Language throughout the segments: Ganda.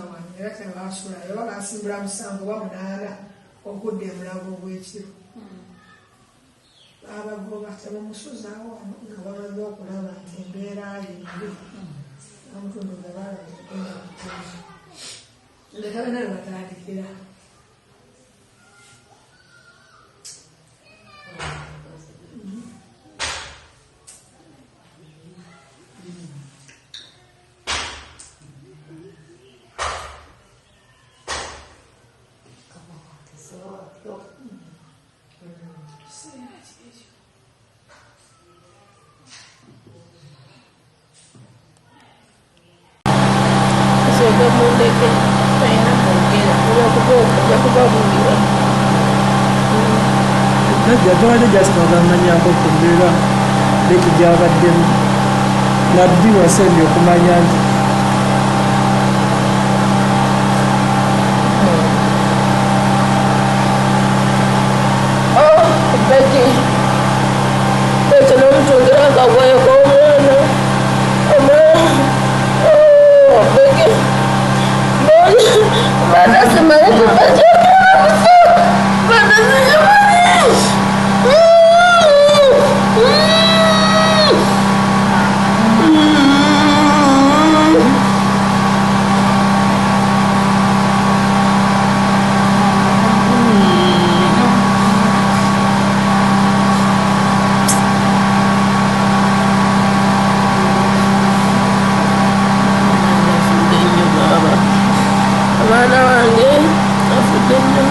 wano era tebaasulayo babasimbula 7 oba 8 okudda emulago ogw'ekiro abagoba tebamusuzaawo wano nga bamaze okulaba nti embeera yembi amutundu nga balaba egenda mutuufu leka bena we batandikira Najja just ogamanyako ku mbeera leki gyabaddemu nabbi wasembye okumanya nti Becky ekyo n'omutundira akagwayo k'omwana Becky baada simanyi Omwana wange afudde nnyo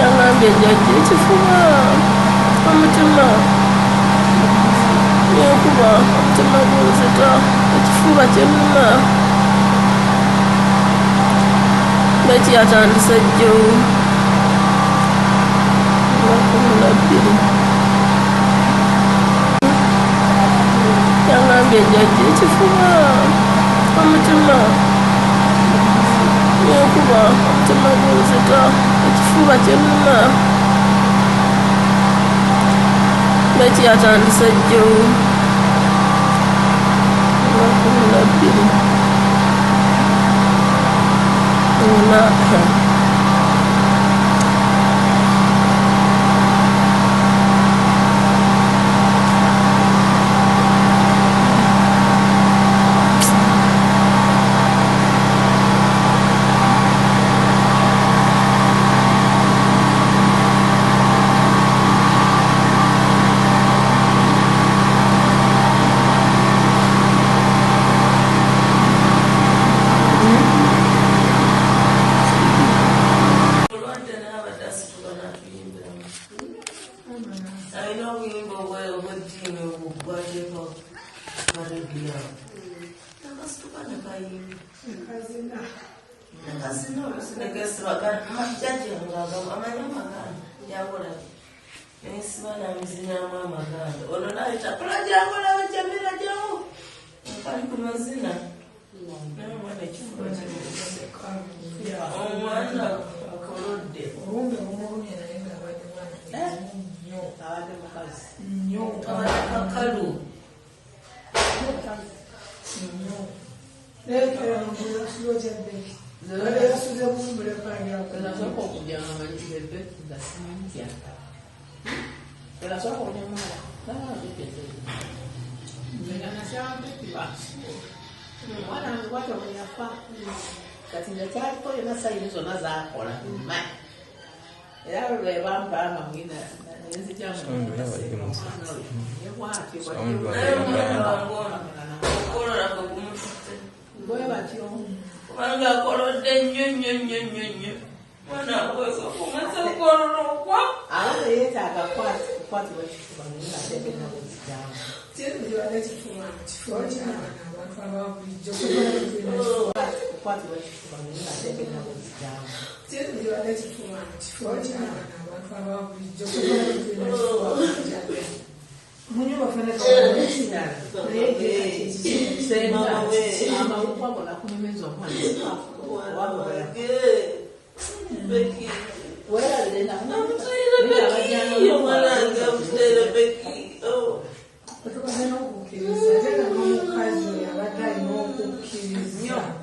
yangambye jjajja ekifuba omutima yenkuba omutima gunzita ekifuba kyennuma beki yatandise jjo 12 yangambye jjajja ekifuba omutima yenkuba omutima gunzita ekifuba kyennuma beki yatandise jjo 12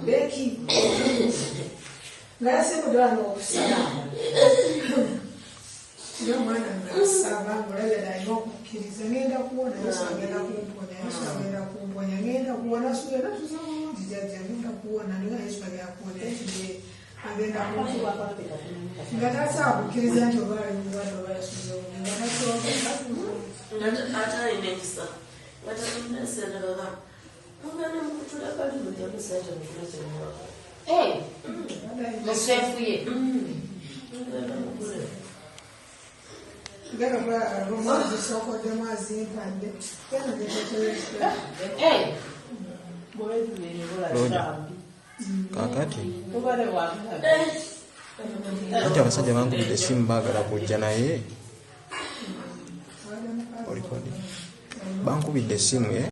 Becky abangula yali alina okukkiriza ngenda kuwona yesu agenda kumponya yesu agenda kumponya ngenda kuwona sugenda tuza bulungi jjajja ngenda kuwona naye yesu agenda ekide agenda kumponya nga tasobola kukkiriza nti oba ali mulwadde oba yasuze obubi nga tasobola ate alina ekisa atamunesereraga mugenda mukutulagali mujamusajja mukulekyemwaka musefu ye ngenda omwezi sokoddemu azimpadde kakati ati abasajja bankubidde essimu baagala kujja naye bankubidde essimu